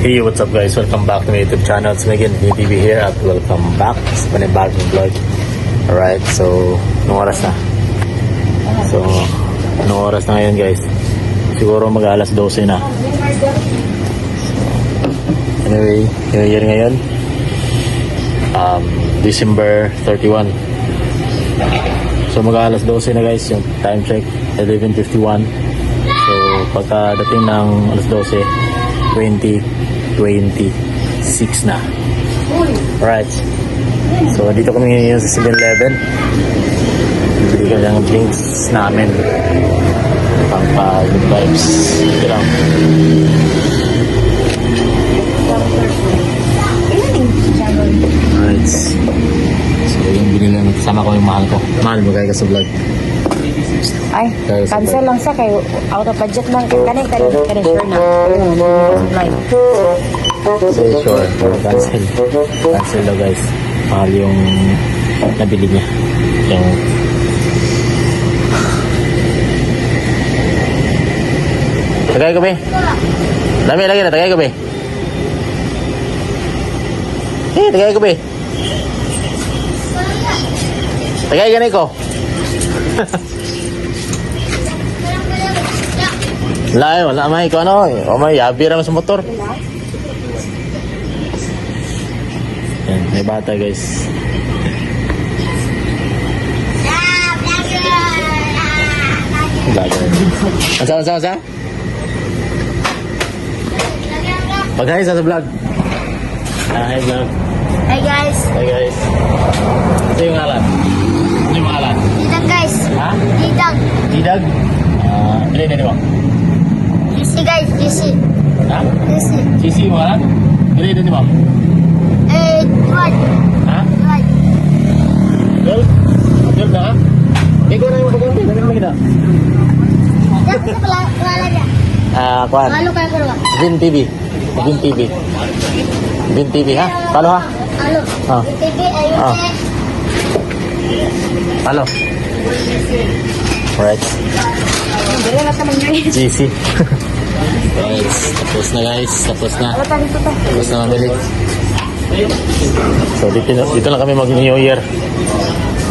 Hey, what's up guys? Welcome back to my YouTube channel. It's Megan TV here at welcome back sa panibagong vlog. Alright, so anong oras na? So, anong oras na ngayon guys? Siguro mag-alas 12 na. Anyway, New Year ngayon. December 31. So mag-alas 12 na guys, yung time check 11:51. So pagkadating ng alas 12, 2026 na. Alright. So dito kami ngayon sa 7-Eleven. Bibili kami ng drinks namin. Pang good vibes. Ito lang. Alright. So yung binili lang kasama ko yung mahal ko. Mahal mo kaya ka sa vlog. Ay, cancel lang sa kayo. Out of budget lang. Kanin sure na. Live. Say sure. Cancel. Cancel daw guys. Mahal yung nabili niya. Yung tagay ko be. Dami lagi na. Tagay ko be. Tagay ko be. Tagay ganay ko. Wala may ko ano. O may yabi naman sa motor. Yan, may bata guys. Asa? Pag-hi sa vlog. Hi vlog. Hi guys. Hi guys. Ito yung alat. Ano yung alat? Didag guys. Ha? Didag. Didag? Pili na mo. GC guys. GC. Ha? GC. Sisi mo alat? Pili na mo. Dwight. Ha? Dwight. Girl? Girl ka ha? Ikaw na yung pag-ganti. Dami naman kita. Diyan ko sa pala niya. Kuan. Halo kayo ko ba? Vin TV. Vin TV. Vin TV ha? Palo ha? Halo. TV ayun eh. Palo. Alright. Dili na naman yun. GC. Guys, tapos na guys. Tapos na. Ano tayo dito? Tapos na mabili. So dito lang kami mag-New Year.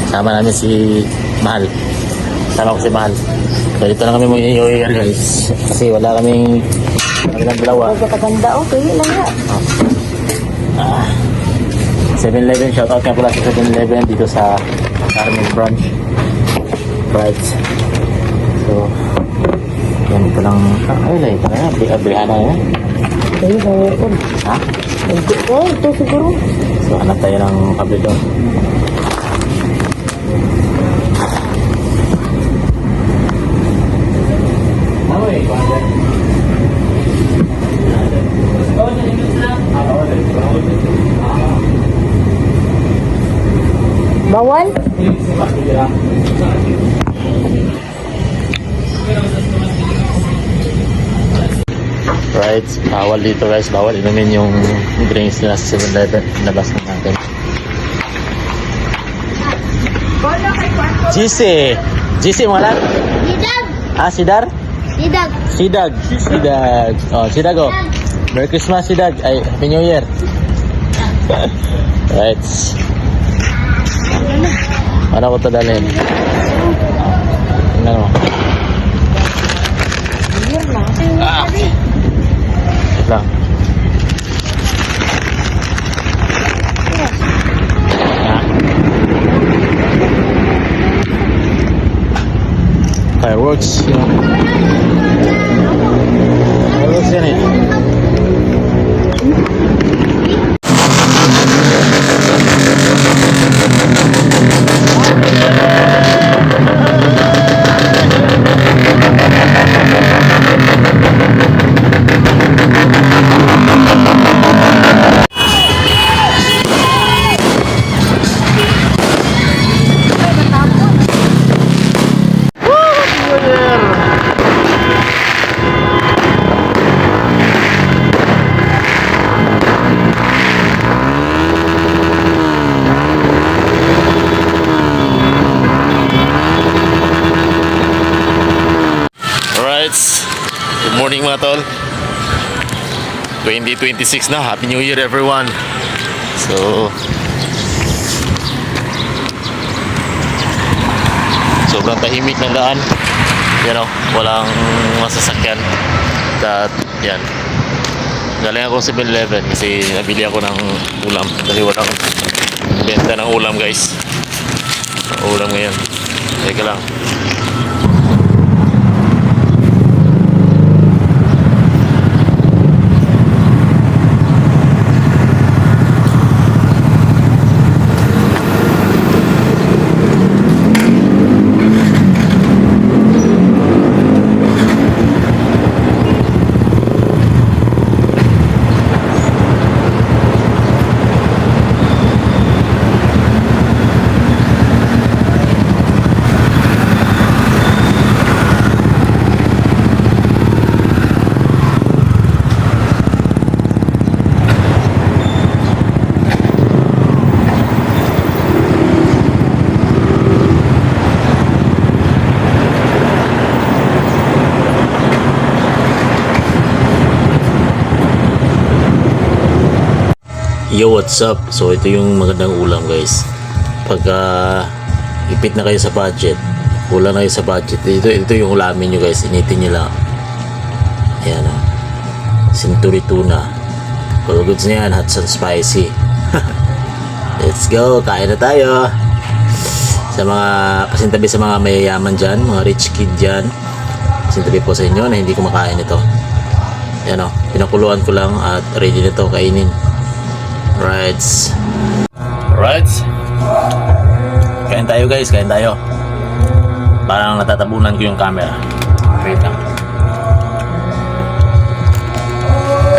Sama namin si Mahal. Sama ko si Mahal. So dito lang kami mag-New Year guys. Kasi wala kaming dalawa. Huwag kataganda. Okay lang nga. 7-Eleven, shoutout nga pala sa 7-Eleven dito sa Carmen Branch. Right. So, yan ito lang. Ay, lahi pa na. Abrihan na yan. Ay, bayan. Ha? Ito siguro. So, hanap tayo ng kabel doon. Bawal? Right, bawal dito guys, bawal inumin yung drinks nila sa 7-Eleven. Labas na natin. GC mo lang? Didag. Sidar? Didag. Sidag. Oh, Sidag oh. Merry Christmas Sidag. Ay, Happy New Year. Right. Ano ko ito dalhin? Tingnan mo. Year lang. Wait lang. Fireworks, you know. Fireworks yan eh. Good morning mga tol. 2026 na. Happy New Year everyone. So sobrang tahimik ng daan. Walang masasakyan. At yan. Galing ako sa 7-Eleven kasi nabili ako ng ulam kasi walang benta ng ulam guys. Ulam ngayon. Teka lang. Yo, what's up? So ito yung magandang ulam guys. Pagka ipit na kayo sa budget, kulang na kayo sa budget, ito yung ulamin nyo guys. Initin nyo lang. Ayan o. Century tuna. All goods na yan. Hot and spicy. Let's go. Kain na tayo. Sa mga pasintabi sa mga mayayaman dyan, mga rich kid dyan, pasintabi po sa inyo na hindi kumakain ito. Ayan o. Pinakuluan ko lang at ready na ito kainin. Right. Kain tayo guys, kain tayo. Parang natatabunan ko yung camera. Wait lang.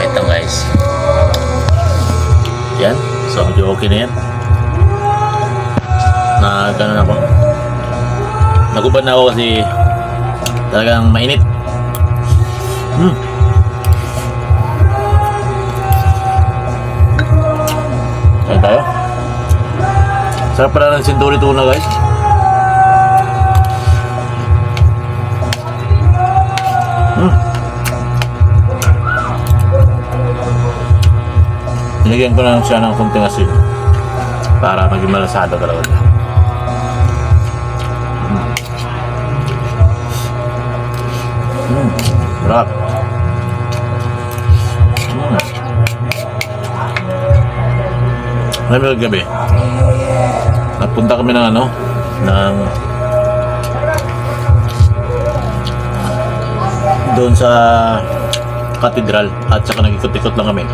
Wait lang guys. Yan. So medyo okay na yan. Gano'n ako. Nagubad na ako kasi talagang mainit. Kain tayo. Sarap pala ng century tuna guys. Nilagyan ko lang siya ng kunting asin para maging malasado talaga siya. Sarap. Ngayon gabi nagpunta kami ng doon sa katedral at saka nag-ikot-ikot lang kami.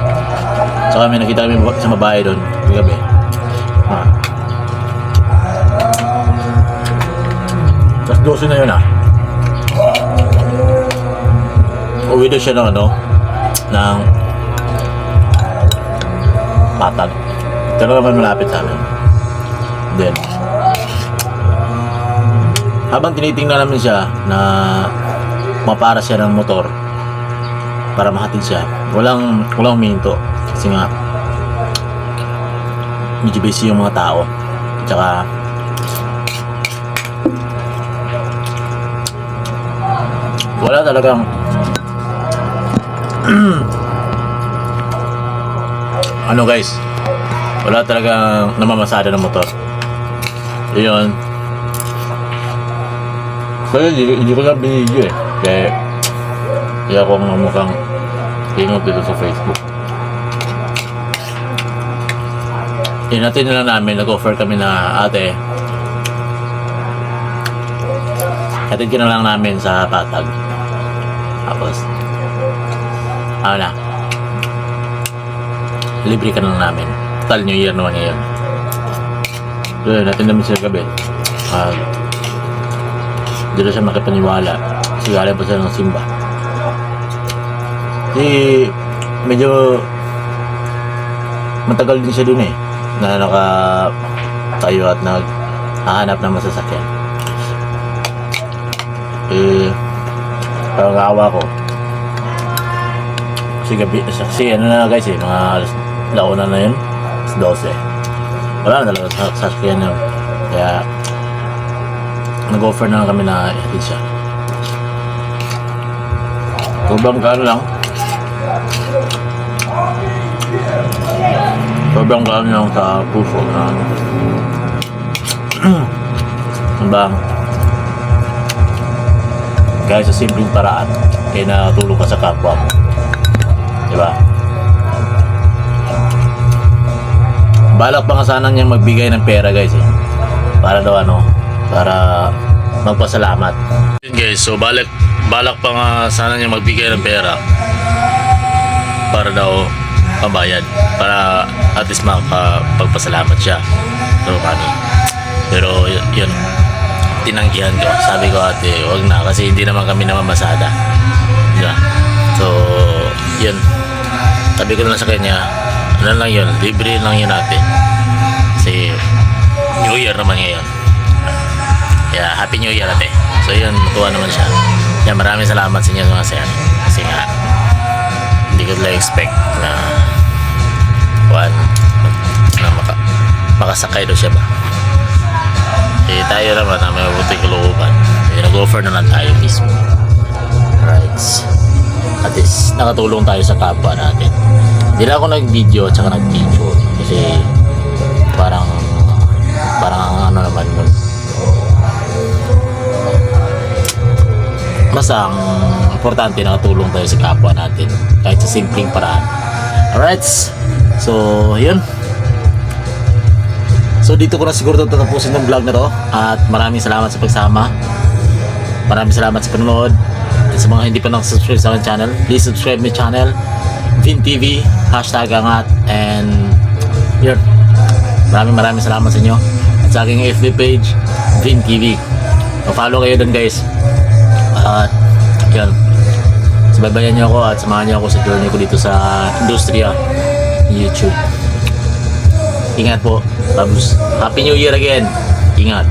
Saka may nakita kami sa mabahay doon gabi. Tapos 12 na yun uwi doon siya ng ng Patag. Ito na naman malapit sa amin. Then habang tinitingnan namin siya na mapara siya ng motor para mahatid siya, walang huminto kasi nga medyo busy yung mga tao. Tsaka wala talagang guys, wala talagang namamasada ng motor. Yun. Kaya hindi ko lang binidyo kaya ako mukhang tingog dito sa Facebook. Natin na lang namin, nag-offer kami na ate, hatid ka na lang namin sa Patag. Tapos libre ka na lang namin. Total New Year naman ngayon. Doon natin namin sa gabi. Dito siya makipaniwala kasi galing pa siya ng simba. Medyo matagal din siya dun na nakatayo at naghahanap ng masasakyan. Parang awa ko kasi gabi, kasi na guys mga launa na yun, 12. Wala na talaga sasakyan yun. Kaya nag-offer na kami na ihatid siya. Sobrang kano lang. sobrang kami lang sa puso na bang kahit sa simpleng paraan kaya nakatulong ka sa kapwa mo, diba? Balak pa nga sana niyang magbigay ng pera guys eh, para daw para magpasalamat. Yun guys, so balak pa nga sana niyang magbigay ng pera para daw pambayad, para at least makapagpasalamat siya so kami. Pero yun, tinanggihan ko. Sabi ko, ate, wag na kasi hindi naman kami namamasada. Diba? So, yun. Sabi ko na lang sa kanya, ano lang yun, libre lang yun ate. Kasi, New Year naman ngayon. Kaya, Happy New Year ate. So, yun, natuwa naman siya. Kaya, maraming salamat sa inyo mga sir. Kasi nga, hindi ko lang expect na makasakay daw siya ba. Eh, tayo naman na may mabuting kalooban. Eh, nag-offer na lang tayo mismo. Right. At least, nakatulong tayo sa kapwa natin. Hindi lang ako nag-video at saka nag-video. Kasi, parang ano naman yun. Basta, ang importante, nakatulong tayo sa kapwa natin. Kahit sa simpleng paraan. Alright. So, yun. So dito ko na siguro tatapusin ng vlog na to. At maraming salamat sa pagsama. Maraming salamat sa panonood. At sa mga hindi pa nakasubscribe sa aking channel, please subscribe my channel VinTV, #angat. And yun, maraming salamat sa inyo. At sa aking FB page VinTV, follow kayo dun guys. At yun, subaybayan nyo ako at samahan nyo ako sa journey ko dito sa industriya YouTube. Ingat po. Happy New Year again. Ingat.